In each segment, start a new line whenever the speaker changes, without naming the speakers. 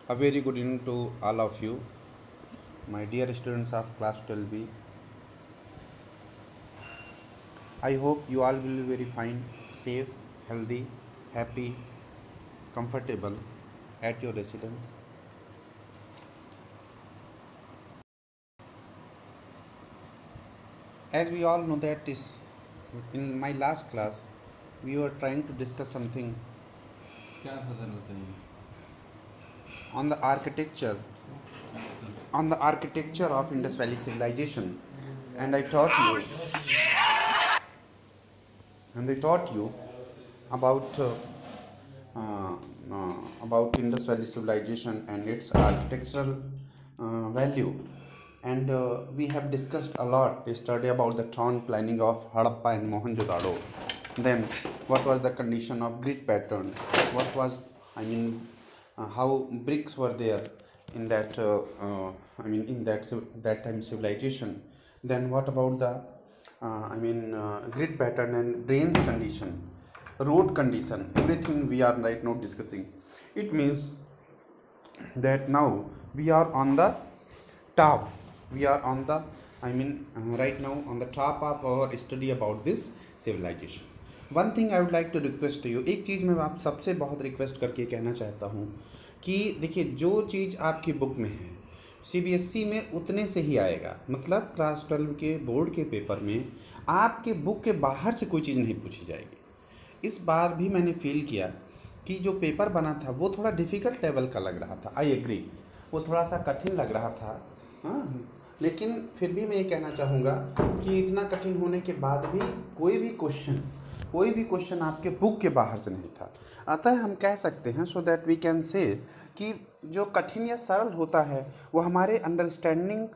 A very good evening to all of you, my dear students of class 12B. I hope you all will be very fine, safe, healthy, happy, comfortable at your residence. As we all know that is in my last class we were trying to discuss something on the architecture of Indus Valley civilization, and I taught you about uh, about Indus Valley civilization and its architectural value. And we have discussed a lot yesterday about the town planning of Harappa and Mohenjo-daro. Then, what was the condition of grid pattern? What was, how bricks were there in that, in that time civilization. Then, what about the, grid pattern and drains condition, road condition, everything we are right now discussing. It means that now we are on the top, we are on the right now on the top of our study about this civilization. One thing I would like to request to you, एक चीज़ मैं आप सबसे बहुत request करके कहना चाहता हूँ कि देखिए, जो चीज़ आपकी बुक में है सीबीएसई में उतने से ही आएगा। मतलब क्लास 12 के बोर्ड के पेपर में आपके बुक के बाहर से कोई चीज़ नहीं पूछी जाएगी। इस बार भी मैंने फील किया कि जो पेपर बना था वो थोड़ा डिफ़िकल्ट लेवल का लग रहा था। आई एग्री, वो थोड़ा सा कठिन लग रहा था, हाँ। लेकिन फिर भी मैं ये कहना चाहूँगा कि इतना कठिन होने के बाद भी कोई भी क्वेश्चन आपके बुक के बाहर से नहीं था। अतः हम कह सकते हैं, so that we can say, कि जो कठिन या सरल होता है वो हमारे अंडरस्टैंडिंग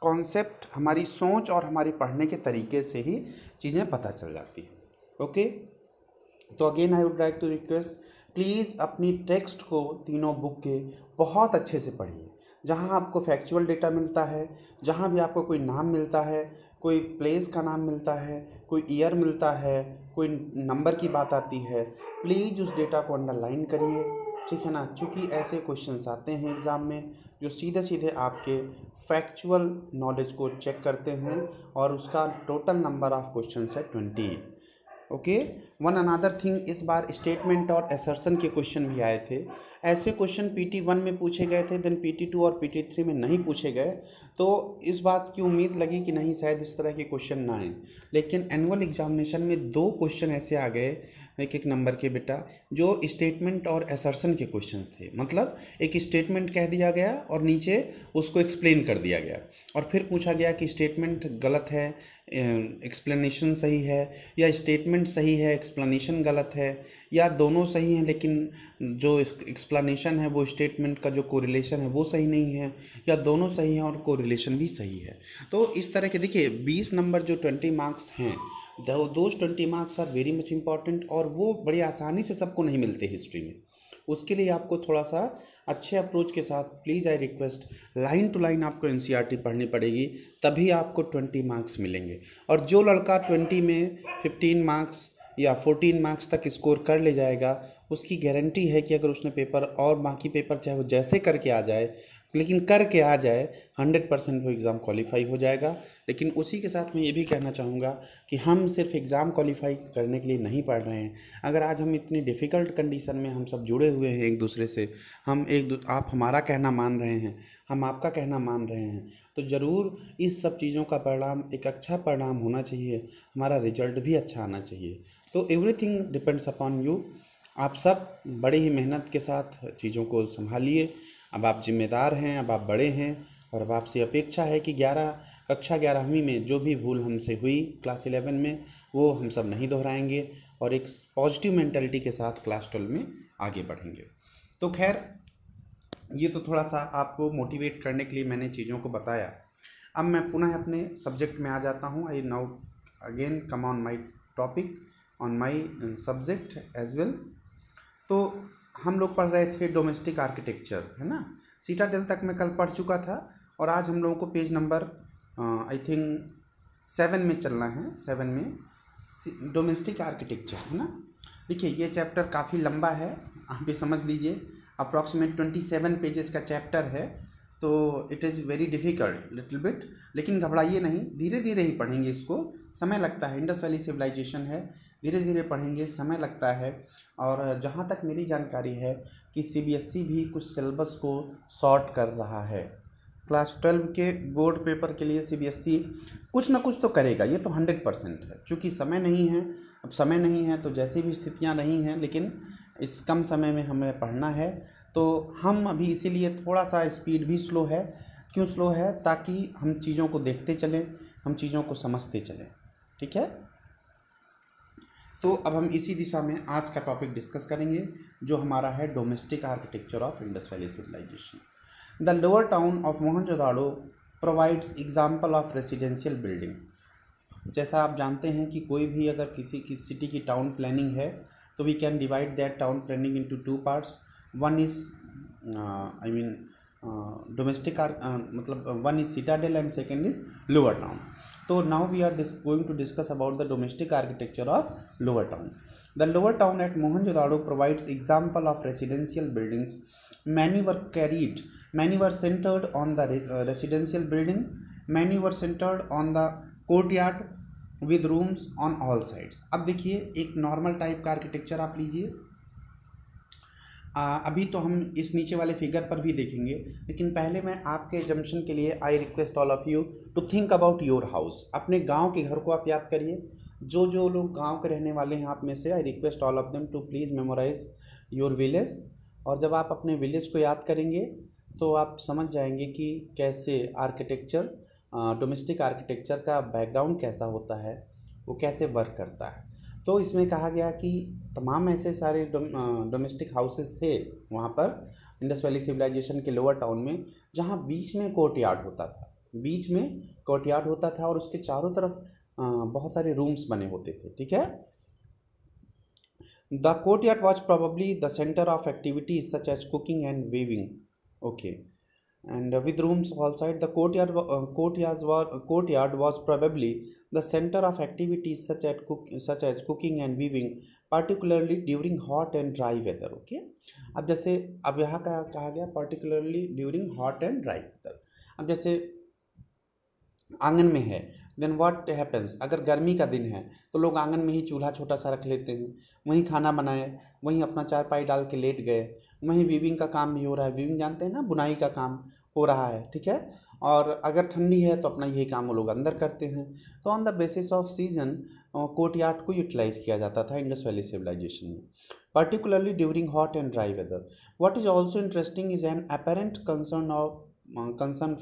कॉन्सेप्ट, हमारी सोच और हमारे पढ़ने के तरीके से ही चीज़ें पता चल जाती हैं। ओके, तो again I would like to request, please अपनी टेक्स्ट को तीनों बुक के बहुत अच्छे से पढ़िए। जहाँ आपको फैक्चुअल डेटा मिलता है, जहाँ भी आपको कोई नाम मिलता है, कोई प्लेस का नाम मिलता है, कोई ईयर मिलता है, कोई नंबर की बात आती है, प्लीज़ उस डेटा को अंडरलाइन करिए, ठीक है ना। चूँकि ऐसे क्वेश्चंस आते हैं एग्ज़ाम में जो सीधे सीधे आपके फैक्चुअल नॉलेज को चेक करते हैं, और उसका टोटल नंबर ऑफ क्वेश्चंस है 20। ओके, वन अनदर थिंग, इस बार स्टेटमेंट और असर्शन के क्वेश्चन भी आए थे। ऐसे क्वेश्चन PT1 में पूछे गए थे, देन PT2 और PT3 में नहीं पूछे गए। तो इस बात की उम्मीद लगी कि नहीं, शायद इस तरह के क्वेश्चन ना आए। लेकिन एनुअल एग्जामिनेशन में 2 क्वेश्चन ऐसे आ गए एक नंबर के बेटा, जो स्टेटमेंट और असर्शन के क्वेश्चन थे। मतलब एक स्टेटमेंट कह दिया गया और नीचे उसको एक्सप्लेन कर दिया गया, और फिर पूछा गया कि स्टेटमेंट गलत है, एक्सप्लेनेशन सही है, या स्टेटमेंट सही है एक्सप्लेनेशन गलत है, या दोनों सही हैं लेकिन जो एक्सप्लेनेशन है वो स्टेटमेंट का जो कोरिलेशन है वो सही नहीं है, या दोनों सही हैं और कोरिलेशन भी सही है। तो इस तरह के देखिए 20 नंबर जो 20 मार्क्स हैं, those 20 marks are very much important, और वो बड़ी आसानी से सबको नहीं मिलते हिस्ट्री में। उसके लिए आपको थोड़ा सा अच्छे अप्रोच के साथ, please I request, line to line आपको NCERT पढ़नी पड़ेगी, तभी आपको 20 मार्क्स मिलेंगे। और जो लड़का 20 में 15 मार्क्स या 14 मार्क्स तक स्कोर कर ले जाएगा, उसकी गारंटी है कि अगर उसने पेपर और बाकी पेपर चाहे वो जैसे करके आ जाए, लेकिन करके आ जाए, 100% वो एग्ज़ाम क्वालिफाई हो जाएगा। लेकिन उसी के साथ मैं ये भी कहना चाहूँगा कि हम सिर्फ एग्ज़ाम क्वालिफाई करने के लिए नहीं पढ़ रहे हैं। अगर आज हम इतनी डिफ़िकल्ट कंडीशन में हम सब जुड़े हुए हैं एक दूसरे से, हम आप हमारा कहना मान रहे हैं, हम आपका कहना मान रहे हैं, तो ज़रूर इस सब चीज़ों का परिणाम एक अच्छा परिणाम होना चाहिए, हमारा रिजल्ट भी अच्छा आना चाहिए। तो एवरीथिंग डिपेंड्स अपॉन यू। आप सब बड़े ही मेहनत के साथ चीज़ों को संभालिए। अब आप जिम्मेदार हैं, अब आप बड़े हैं, और अब आपसे अपेक्षा है कि कक्षा 11वीं में जो भी भूल हमसे हुई क्लास 11 में, वो हम सब नहीं दोहराएंगे, और एक पॉजिटिव मेंटालिटी के साथ क्लास 12 में आगे बढ़ेंगे। तो खैर, ये तो थोड़ा सा आपको मोटिवेट करने के लिए मैंने चीज़ों को बताया। अब मैं पुनः अपने सब्जेक्ट में आ जाता हूँ। I now again come on my topic, on my subject as well. तो हम लोग पढ़ रहे थे डोमेस्टिक आर्किटेक्चर, है ना। सीटाडेल तक मैं कल पढ़ चुका था, और आज हम लोगों को पेज नंबर आई थिंक 7 में चलना है। 7 में डोमेस्टिक आर्किटेक्चर, है ना। देखिए, ये चैप्टर काफ़ी लंबा है, आप ये समझ लीजिए। अप्रॉक्सीमेट 27 पेजेस का चैप्टर है, तो it is very difficult little bit, लेकिन घबराइए नहीं, धीरे धीरे ही पढ़ेंगे इसको, समय लगता है। इंडस वैली सिविलाइजेशन है, धीरे धीरे पढ़ेंगे, समय लगता है। और जहाँ तक मेरी जानकारी है कि सीबीएसई भी कुछ सिलेबस को सॉर्ट कर रहा है। क्लास 12 के बोर्ड पेपर के लिए सीबीएसई कुछ ना कुछ तो करेगा, ये तो 100% है। चूँकि समय नहीं है, अब समय नहीं है तो जैसी भी स्थितियाँ नहीं हैं, लेकिन इस कम समय में हमें पढ़ना है, तो हम अभी इसीलिए थोड़ा सा स्पीड भी स्लो है। क्यों स्लो है? ताकि हम चीज़ों को देखते चलें, हम चीज़ों को समझते चलें, ठीक है। तो अब हम इसी दिशा में आज का टॉपिक डिस्कस करेंगे, जो हमारा है domestic architecture of Indus valley civilization. The lower town of Mohenjodaro provides example of residential building. जैसा आप जानते हैं कि कोई भी अगर किसी की सिटी की टाउन प्लानिंग है, तो we can divide that town planning into 2 parts. One is domestic मतलब one is citadel and second is lower town. तो now we are going to discuss about the domestic architecture of lower town. The lower town at Mohenjodaro provides example of residential buildings. many were centered on the residential building. Many were centered on the courtyard with rooms on all sides. अब देखिए, एक normal type का architecture आप लीजिए। अभी तो हम इस नीचे वाले फिगर पर भी देखेंगे, लेकिन पहले मैं आपके एजम्पशन के लिए I request all of you to think about your house. अपने गांव के घर को आप याद करिए। जो जो लोग गांव के रहने वाले हैं आप में से, I request all of them to please memorize your village. और जब आप अपने विलेज को याद करेंगे तो आप समझ जाएंगे कि कैसे आर्किटेक्चर, डोमेस्टिक आर्किटेक्चर का बैकग्राउंड कैसा होता है, वो कैसे वर्क करता है। तो इसमें कहा गया कि तमाम ऐसे सारे डोमेस्टिक हाउसेस थे वहाँ पर इंडस वैली सिविलाइजेशन के लोअर टाउन में, जहाँ बीच में कोर्टयार्ड होता था, बीच में कोर्टयार्ड होता था और उसके चारों तरफ बहुत सारे रूम्स बने होते थे, ठीक है। The courtyard was probably the center of activities such as cooking and weaving. Okay, and with rooms all side, the courtyard was probably the center of activities such as cooking and weaving, particularly during hot and dry weather. Okay, अब जैसे अब यहाँ का कहा गया particularly during hot and dry weather। अब जैसे आंगन में है, देन व्हाट हैपन्स, अगर गर्मी का दिन है तो लोग आंगन में ही चूल्हा छोटा सा रख लेते हैं, वहीं खाना बनाए, वहीं अपना चारपाई डाल के लेट गए, वहीं वीविंग का काम भी हो रहा है। वीविंग जानते हैं ना, बुनाई का काम हो रहा है, ठीक है। और अगर ठंडी है तो अपना यही काम वो लोग अंदर करते हैं। तो on the basis off season courtyard को यूटिलाइज किया जाता था इंडस वैली सिविलाइजेशन में, particularly during hot and dry weather. What is also interesting is an apparent concern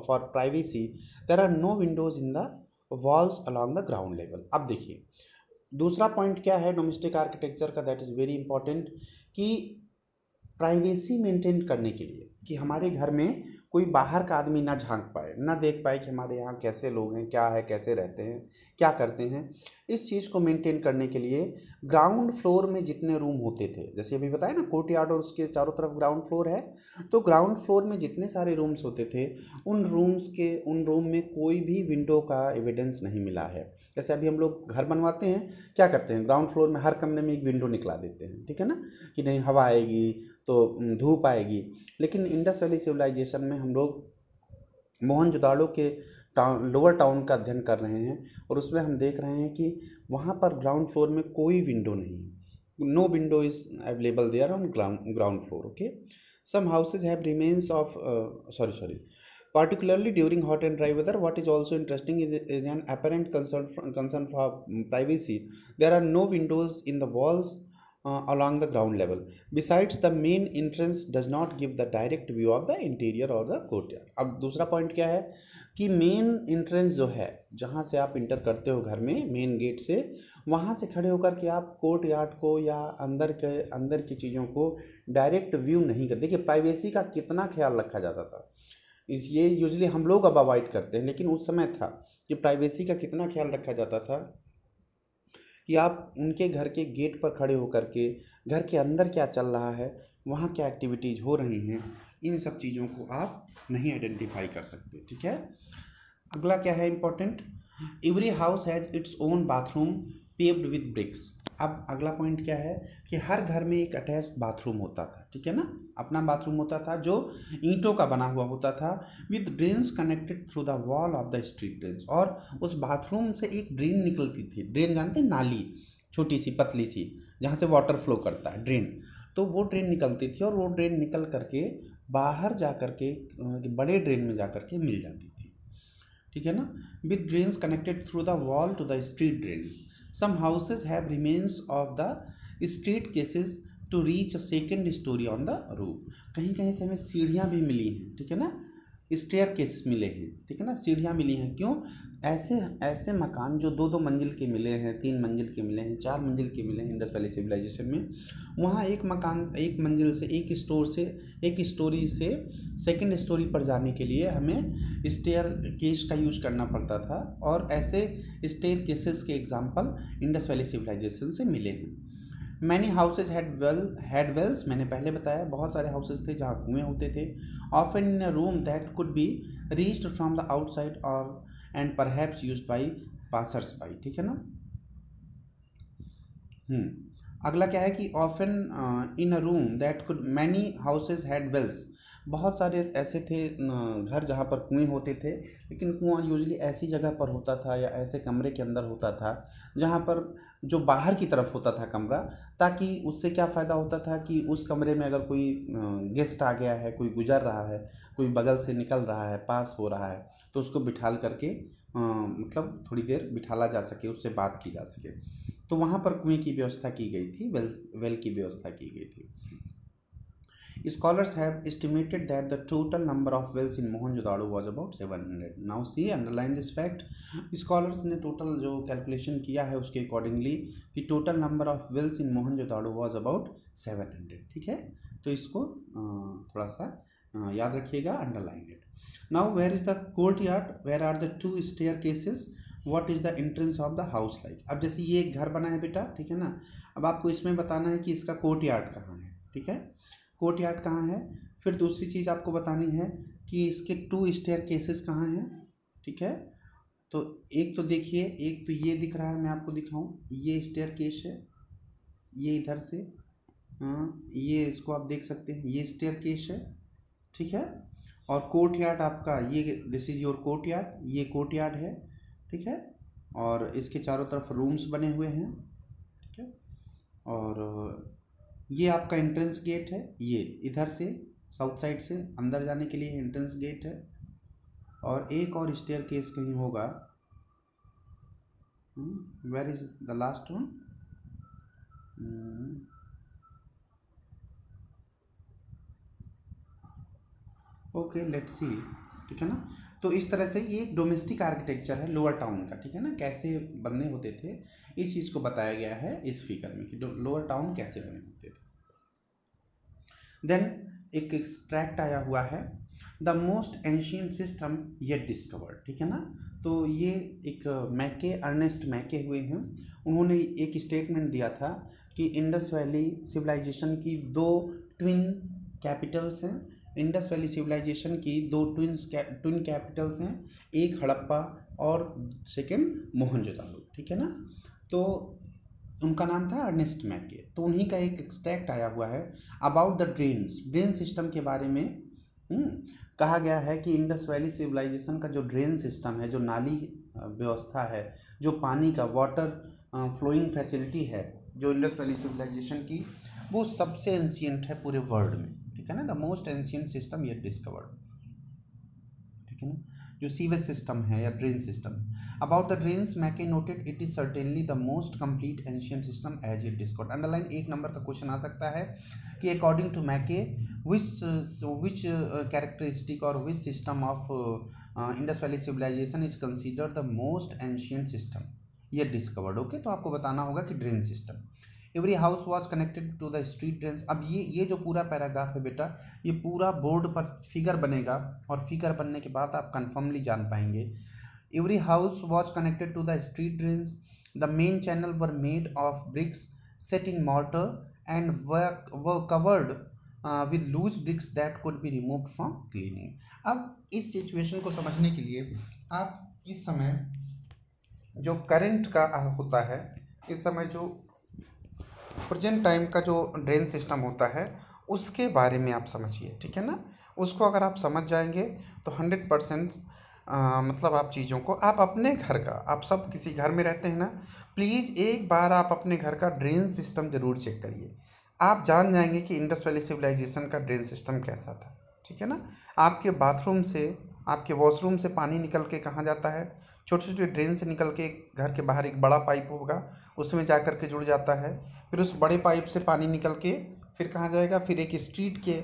for privacy. There are no windows in the walls along the ground level. अब देखिए, दूसरा point क्या है domestic architecture का, that is very important, कि privacy maintain करने के लिए, कि हमारे घर में कोई बाहर का आदमी ना झांक पाए, ना देख पाए कि हमारे यहाँ कैसे लोग हैं, क्या है, कैसे रहते हैं, क्या करते हैं। इस चीज़ को मेंटेन करने के लिए ग्राउंड फ्लोर में जितने रूम होते थे, जैसे अभी बताया ना कोर्टयार्ड और उसके चारों तरफ ग्राउंड फ्लोर है, तो ग्राउंड फ्लोर में जितने सारे रूम्स होते थे उन रूम में कोई भी विंडो का एविडेंस नहीं मिला है। जैसे अभी हम लोग घर बनवाते हैं, क्या करते हैं, ग्राउंड फ्लोर में हर कमरे में एक विंडो निकला देते हैं, ठीक है ना, कि नहीं हवा आएगी तो धूप आएगी। लेकिन इंडस वैली सिविलाइजेशन में हम लोग मोहनजोदाड़ो के लोअर टाउन का अध्ययन कर रहे हैं, और उसमें हम देख रहे हैं कि वहाँ पर ग्राउंड फ्लोर में कोई विंडो नहीं, no window is available there on ground floor. Okay, some houses have remains of particularly during hot and dry weather. What is also interesting is an apparent concern for privacy. There are no windows in the walls along the ground level. Besides, the main entrance does not give the direct view of the interior or the courtyard. अब दूसरा point क्या है कि main entrance जो है, जहाँ से आप इंटर करते हो घर में, मेन गेट से, वहाँ से खड़े होकर के आप कोर्टयार्ड को या अंदर की चीज़ों को डायरेक्ट व्यू नहीं करते। देखिए, प्राइवेसी का कितना ख्याल रखा जाता था, ये यूजली हम लोग अब अवॉइड करते हैं, लेकिन उस समय था कि प्राइवेसी का कितना ख्याल रखा जाता था कि आप उनके घर के गेट पर खड़े होकर के घर के अंदर क्या चल रहा है, वहाँ क्या एक्टिविटीज़ हो रही हैं, इन सब चीज़ों को आप नहीं आइडेंटिफाई कर सकते, ठीक है। अगला क्या है important, every house has its own bathroom paved with bricks. अब अगला पॉइंट क्या है कि हर घर में एक अटैच्ड बाथरूम होता था, ठीक है ना, अपना बाथरूम होता था जो ईंटों का बना हुआ होता था, with drains connected through the wall of the street drains, और उस बाथरूम से एक ड्रेन निकलती थी। ड्रेन जानते हैं, नाली छोटी सी पतली सी जहाँ से वाटर फ्लो करता है, ड्रेन। तो वो ड्रेन निकलती थी और वो ड्रेन निकल करके बाहर जा करके बड़े ड्रेन में जा करके मिल जाती थी, ठीक है ना, with drains connected through the wall to the street drains. Some houses have remains of the street cases to reach a second storey on the roof. कहीं कहीं से हमें सीढ़ियाँ भी मिली हैं, ठीक है ना, स्टेयर केस मिले हैं, ठीक है ना, सीढ़ियाँ मिली हैं। क्यों? ऐसे ऐसे मकान जो 2-2 मंजिल के मिले हैं, 3 मंजिल के मिले हैं, 4 मंजिल के मिले हैं इंडस वैली सिविलाइजेशन में, वहाँ एक मकान एक मंजिल से एक स्टोरी से सेकंड स्टोरी पर जाने के लिए हमें स्टेयर केस का यूज करना पड़ता था, और ऐसे स्टेयर केसेस के एग्जाम्पल इंडस वैली सिविलाइजेशन से मिले हैं। मैनी हाउसेज हैड वेल्स, मैंने पहले बताया बहुत सारे हाउसेज थे जहाँ कुएँ होते थे, often in a room that could be reached from the outside और and perhaps used by passers by, ठीक है ना। अगला क्या है कि often in a room that could, many houses had wells, बहुत सारे ऐसे थे घर जहाँ पर कुएँ होते थे, लेकिन कुआँ यूजली ऐसी जगह पर होता था या ऐसे कमरे के अंदर होता था जहाँ पर जो बाहर की तरफ होता था कमरा, ताकि उससे क्या फ़ायदा होता था कि उस कमरे में अगर कोई गेस्ट आ गया है, कोई गुजर रहा है, कोई बगल से निकल रहा है, पास हो रहा है, तो उसको बिठाल करके मतलब थोड़ी देर बिठाला जा सके, उससे बात की जा सके। तो वहाँ पर कुएँ की व्यवस्था की गई थी, वेल की व्यवस्था की गई थी। Scholars have estimated that the total number of wells in Mohenjo-daro was about 700. Now see, underline this fact. Scholars ने total जो calculation किया है उसके accordingly कि total number of wells in Mohenjo-daro was about 700, ठीक है। तो इसको थोड़ा सा याद रखिएगा, underline it. Now where is the courtyard? Where are the 2 staircases? What is the entrance of the house like? अब जैसे ये एक घर बना है बेटा, ठीक है ना, अब आपको इसमें बताना है कि इसका कोर्टयार्ड कहाँ है, ठीक है, कोर्टयार्ड कहाँ है। फिर दूसरी चीज़ आपको बतानी है कि इसके 2 स्टेयर केसेस कहाँ हैं, ठीक है। तो एक तो देखिए, एक तो ये दिख रहा है, मैं आपको दिखाऊं, ये स्टेयर केस है, ये इधर से, ये इसको आप देख सकते हैं, ये स्टेयर केस है, ठीक है। और कोर्टयार्ड आपका ये, दिस इज योर कोर्टयार्ड, ये कोर्टयार्ड है, ठीक है। और इसके चारों तरफ रूम्स बने हुए हैं, ठीक है। और ये आपका एंट्रेंस गेट है, ये इधर से साउथ साइड से अंदर जाने के लिए एंट्रेंस गेट है, और एक और स्टेयर केस कहीं होगा, where is the last one, okay let's see, ठीक है ना। तो इस तरह से ये एक डोमेस्टिक आर्किटेक्चर है लोअर टाउन का, ठीक है ना, कैसे बनने होते थे इस चीज़ को बताया गया है इस फिगर में कि लोअर टाउन कैसे बने होते थे। देन एक एक्सट्रैक्ट आया हुआ है, the most ancient system yet discovered, ठीक है ना। तो ये एक मैके, अर्नेस्ट मैके हुए हैं, उन्होंने एक स्टेटमेंट दिया था कि इंडस वैली सिविलाइजेशन की 2 ट्विन कैपिटल्स हैं, इंडस वैली सिविलाइजेशन की 2 ट्विन कैपिटल्स हैं, एक हड़प्पा और सेकेंड मोहनजोदारो, ठीक है ना। तो उनका नाम था अर्नेस्ट मैके। तो उन्हीं का एक एक्सट्रैक्ट आया हुआ है अबाउट द ड्रेन सिस्टम के बारे में। कहा गया है कि इंडस वैली सिविलाइजेशन का जो ड्रेन सिस्टम है, जो नाली व्यवस्था है, जो पानी का वाटर फ्लोइंग फैसिलिटी है जो इंडस वैली सिविलाइजेशन की, वो सबसे एंशिएंट है पूरे वर्ल्ड में, ठीक है ना, the most ancient system yet discovered, ठीक है ना, जो सीवेज सिस्टम है या drain system. About the drains Mackay noted it is certainly the most complete ancient system as it discovered. Underline 1 number का क्वेश्चन आ सकता है कि according to Mackay which characteristic और which system of Indus valley civilisation is considered the most ancient system yet discovered. Okay, तो आपको बताना होगा कि drain system. Every house was connected to the street drains. अब ये जो पूरा पैराग्राफ है बेटा, ये पूरा बोर्ड पर फिगर बनेगा, और फिगर बनने के बाद आप कन्फर्मली जान पाएंगे। Every house was connected to the street drains, the main channel were made of bricks set in mortar and were covered with loose bricks that could be removed from cleaning. अब इस situation को समझने के लिए आप इस समय जो करंट का होता है, इस समय जो प्रेजेंट टाइम का जो ड्रेन सिस्टम होता है उसके बारे में आप समझिए, ठीक है ना। उसको अगर आप समझ जाएंगे तो 100% मतलब आप चीज़ों को आप अपने घर का, आप सब किसी घर में रहते हैं ना, प्लीज़ एक बार आप अपने घर का ड्रेन सिस्टम ज़रूर चेक करिए। आप जान जाएंगे कि इंडस वैली सिविलाइजेशन का ड्रेन सिस्टम कैसा था, ठीक है ना। आपके बाथरूम से, आपके वॉशरूम से पानी निकल के कहाँ जाता है, छोटे छोटे ड्रेन से निकल के घर के बाहर एक बड़ा पाइप होगा, उसमें जा कर के जुड़ जाता है। फिर उस बड़े पाइप से पानी निकल के फिर कहाँ जाएगा, फिर एक स्ट्रीट के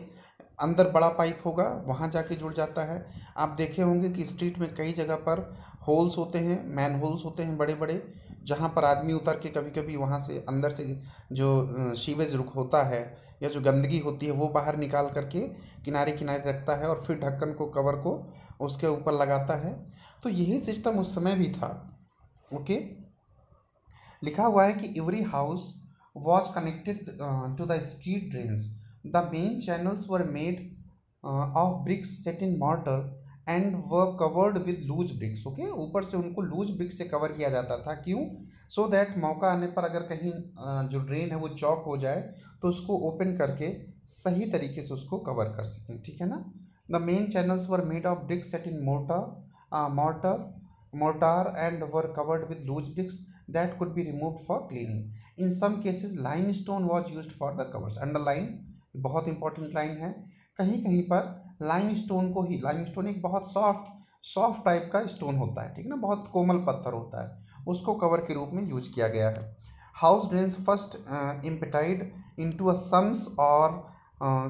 अंदर बड़ा पाइप होगा, वहाँ जाके जुड़ जाता है। आप देखे होंगे कि स्ट्रीट में कई जगह पर होल्स होते हैं, मैन होल्स होते हैं बड़े बड़े, जहाँ पर आदमी उतर के कभी कभी वहाँ से अंदर से जो सीवेज रुक होता है या जो गंदगी होती है वो बाहर निकाल करके किनारे किनारे रखता है और फिर ढक्कन को, कवर को उसके ऊपर लगाता है। तो यही सिस्टम उस समय भी था। ओके, लिखा हुआ है कि every house was connected to the street drains, the main channels were made of bricks set in mortar and were covered with loose bricks. Okay, ऊपर से उनको लूज ब्रिक्स से कवर किया जाता था। क्यों? सो दैट मौका आने पर अगर कहीं जो ड्रेन है वो चौक हो जाए तो उसको ओपन करके सही तरीके से उसको कवर कर सकें, ठीक है ना। The main channels were made of bricks set in mortar and were covered with loose bricks that could be removed for cleaning. In some cases limestone was used for the covers. Underline, बहुत important line है। कहीं कहीं पर limestone को ही, limestone एक बहुत soft type का stone होता है, ठीक है ना, बहुत कोमल पत्थर होता है, उसको कवर के रूप में यूज किया गया है। House drains first emptied into a sumps or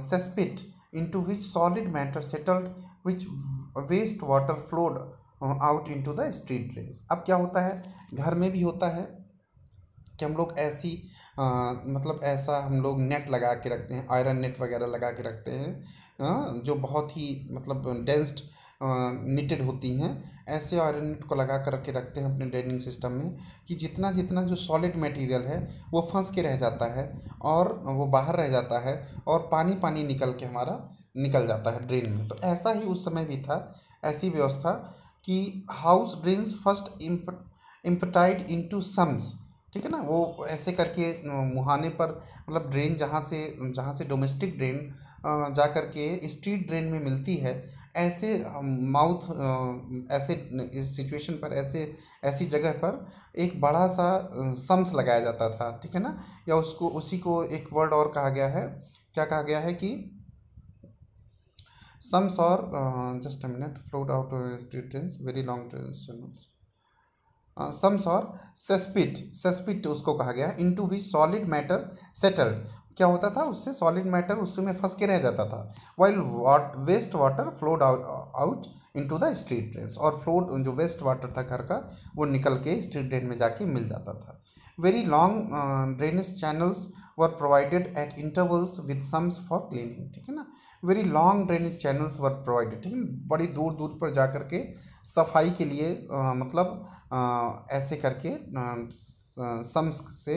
cesspit into which solid matter settled, which waste water flowed out into the street drains. अब क्या होता है, घर में भी होता है कि हम लोग ऐसी मतलब ऐसा हम लोग नेट लगा के रखते हैं, आयरन नेट वगैरह लगा के रखते हैं, जो बहुत ही मतलब डेंस्ड निटेड होती हैं। ऐसे आयरन नेट को लगा कर के रखते हैं अपने ड्रेनिंग सिस्टम में कि जितना जितना जो सॉलिड मटेरियल है वो फंस के रह जाता है और वो बाहर रह जाता है और पानी पानी निकल के हमारा निकल जाता है ड्रेन में। तो ऐसा ही उस समय भी था, ऐसी व्यवस्था कि house drains first emptied into sumps, ठीक है ना। वो ऐसे करके मुहाने पर मतलब ड्रेन जहाँ से डोमेस्टिक ड्रेन जा कर के स्ट्रीट ड्रेन में मिलती है, ऐसे माउथ ऐसे इस सिचुएशन पर ऐसी जगह पर एक बड़ा सा सम्स लगाया जाता था, ठीक है ना। या उसको उसी को एक वर्ड और कहा गया है, क्या कहा गया है कि सम्स और just a minute, flowed out street drains, very long channels, sums or cesspit उसको कहा गया है, इनटू विच सॉलिड मैटर सेटल्ड। क्या होता था, उससे सॉलिड मैटर उसमें फंस के रह जाता था, while waste water flowed out into the street drains, और फ्लोड जो वेस्ट वाटर था घर का वो निकल के स्ट्रीट ड्रेन में जाके मिल जाता था। Very long drainage channels were provided eight intervals with sums for cleaning, ठीक है ना। वेरी लॉन्ग ड्रेनेज चैनल्स वर प्रोवाइडेड, ठीक है, बड़ी दूर दूर पर जा कर के सफाई के लिए मतलब ऐसे करके सम्स से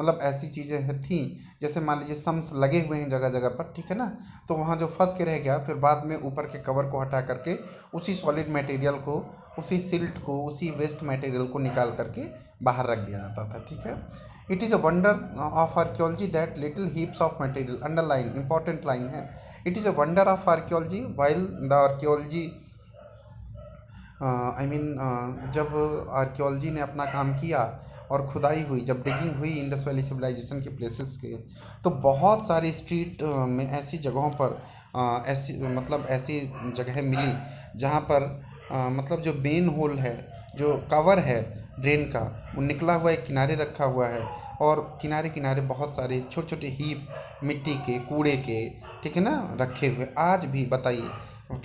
मतलब ऐसी चीज़ें थी, जैसे मान लीजिए सम्स लगे हुए हैं जगह जगह पर, ठीक है ना, तो वहाँ जो फंस के रह गया फिर बाद में ऊपर के कवर को हटा करके उसी सॉलिड मटेरियल को, उसी सिल्ट को, उसी वेस्ट मटेरियल को निकाल करके बाहर रख दिया जाता था, ठीक है। It is a wonder of archaeology that little heaps of material, underline important line है, it is a wonder of archaeology while the archaeology जब आर्कियोलॉजी ने अपना काम किया और खुदाई हुई, जब डिगिंग हुई इंडस वैली सिविलाइजेशन के प्लेसेस के, तो बहुत सारी स्ट्रीट में ऐसी जगहों पर ऐसी मतलब ऐसी जगह मिली जहाँ पर मतलब जो मेन होल है, जो कवर है ड्रेन का, वो निकला हुआ एक किनारे रखा हुआ है और किनारे किनारे बहुत सारे छोटे छोटे हीप मिट्टी के, कूड़े के, ठीक है ना, रखे हुए। आज भी बताइए,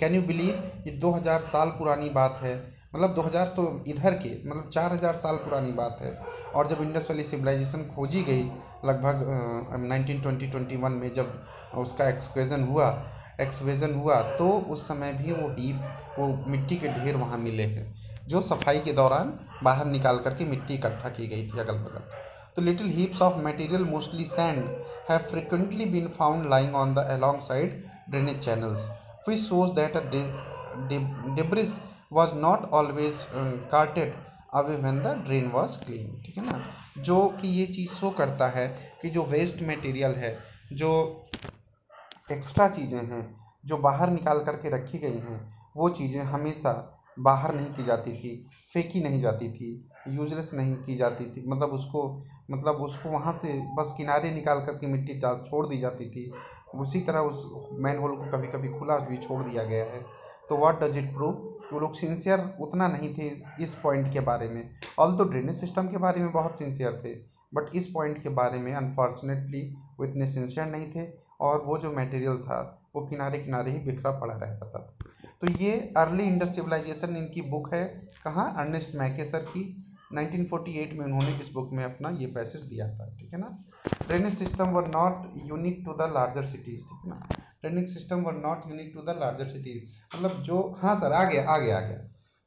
कैन यू बिलीव, ये 2000 साल पुरानी बात है, मतलब 2000 तो इधर के मतलब 4000 साल पुरानी बात है। और जब इंडस वैली सिविलाइजेशन खोजी गई लगभग 1921 में, जब उसका एक्सवेजन हुआ तो उस समय भी वो मिट्टी के ढेर वहाँ मिले हैं, जो सफाई के दौरान बाहर निकाल करके मिट्टी इकट्ठा की गई थी अगल बगल। तो little heaps of material mostly sand have frequently been found lying on the along side drainage channels, which shows that a debris was not always carted away when the drain was clean, ठीक है ना। जो कि ये चीज़ show करता है कि जो वेस्ट मटेरियल है, जो एक्स्ट्रा चीज़ें हैं जो बाहर निकाल करके रखी गई हैं, वो चीज़ें हमेशा बाहर नहीं की जाती थी, फेंकी नहीं जाती थी, यूजलेस नहीं की जाती थी, मतलब उसको वहाँ से बस किनारे निकाल करके मिट्टी डाल छोड़ दी जाती थी। उसी तरह उस मैन होल को कभी कभी खुला भी छोड़ दिया गया है। तो व्हाट डज इट प्रूव कि वो लोग सिंसियर उतना नहीं थे इस पॉइंट के बारे में। ऑल तो ड्रेनेज सिस्टम के बारे में बहुत सिंसियर थे, बट इस पॉइंट के बारे में अनफॉर्चुनेटली वो इतने सिंसियर नहीं थे, और वो जो मटेरियल था वो किनारे किनारे ही बिखरा पड़ा रह जाता था। तो ये अर्ली इंडस सिविलाइजेशन इनकी बुक है, कहाँ, अर्नेस्ट मैकेसर की। 1948 में उन्होंने इस बुक में अपना ये पैसेज दिया था, ठीक है ना। Drainage system were not unique to the larger cities, ठीक है ना। Drainage system were not unique to the larger cities, मतलब जो, हाँ सर, आ गया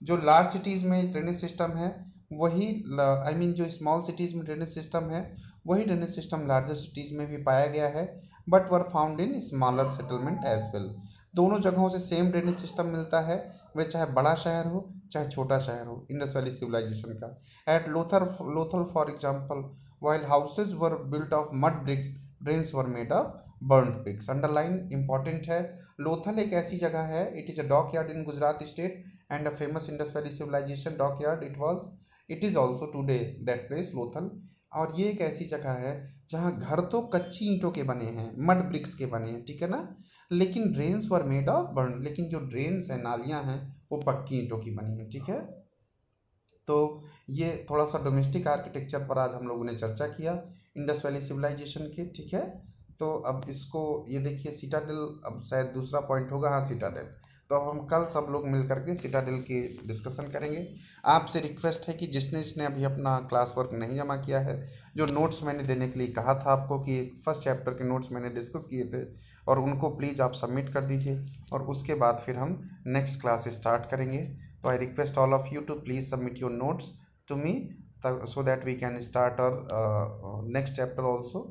जो लार्ज सिटीज़ में ड्रेनेज सिस्टम है वही, आई मीन जो स्मॉल सिटीज़ में ड्रेनेज सिस्टम है वही ड्रेनेज सिस्टम लार्जर सिटीज़ में भी पाया गया है, but were found in smaller settlement as well. दोनों जगहों से सेम ड्रेनेज सिस्टम मिलता है, वह चाहे बड़ा शहर हो चाहे छोटा शहर हो, इंडस वैली सिविलाइजेशन का। At Lothal for example, while houses were built of mud bricks, drains were made of burnt bricks. Underline important है, लोथल एक ऐसी जगह है, it is a dockyard in Gujarat state and a famous Indus valley civilization dockyard it is also today that place Lothal. और ये एक ऐसी जगह है जहाँ घर तो कच्ची ईंटों के बने हैं, मड ब्रिक्स के बने हैं, ठीक है ना, लेकिन drains were made of burn, लेकिन जो ड्रेन्स हैं, नालियाँ हैं, वो पक्की ईंटों की बनी हैं, ठीक है। तो ये थोड़ा सा डोमेस्टिक आर्किटेक्चर पर आज हम लोगों ने चर्चा किया इंडस वैली सिविलाइजेशन की, ठीक है। तो अब इसको ये देखिए सिटाडेल, अब शायद दूसरा पॉइंट होगा, हाँ सिटाडेल। तो अब हम कल सब लोग मिल करके सिटाडेल की डिस्कशन करेंगे। आपसे रिक्वेस्ट है कि जिसने अभी अपना क्लास वर्क नहीं जमा किया है, जो नोट्स मैंने देने के लिए कहा था आपको कि फर्स्ट चैप्टर के नोट्स मैंने डिस्कस किए थे, और उनको प्लीज़ आप सबमिट कर दीजिए, और उसके बाद फिर हम नेक्स्ट क्लास स्टार्ट करेंगे। तो I request all of you to please submit your notes to me, so that we can start our next chapter also,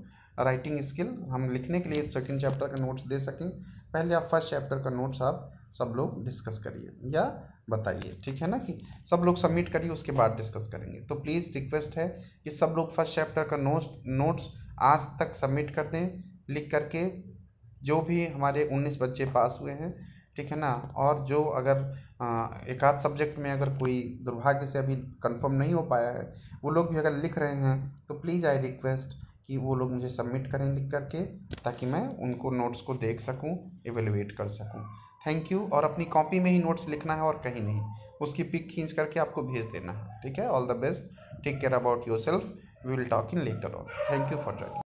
writing skill. हम लिखने के लिए सेकंड चैप्टर का नोट्स दे सकें, पहले आप फर्स्ट चैप्टर का नोट्स आप सब लोग डिस्कस करिए या बताइए, ठीक है ना, कि सब लोग सबमिट करिए, उसके बाद डिस्कस करेंगे। तो प्लीज़ रिक्वेस्ट है कि सब लोग फर्स्ट चैप्टर का नोट्स आज तक सबमिट कर दें लिख करके, जो भी हमारे 19 बच्चे पास हुए हैं, ठीक है ना। और जो अगर एक आध सब्जेक्ट में अगर कोई दुर्भाग्य से अभी कंफर्म नहीं हो पाया है, वो लोग भी अगर लिख रहे हैं, तो प्लीज़ आई रिक्वेस्ट कि वो लोग मुझे सबमिट करें लिख करके, ताकि मैं उनको नोट्स को देख सकूं, एवेलुएट कर सकूं। Thank you. और अपनी कॉपी में ही नोट्स लिखना है और कहीं नहीं, उसकी पिक खींच करके आपको भेज देना है, ठीक है। All the best, take care about yourself, we will talk in later on. Thank you for joining.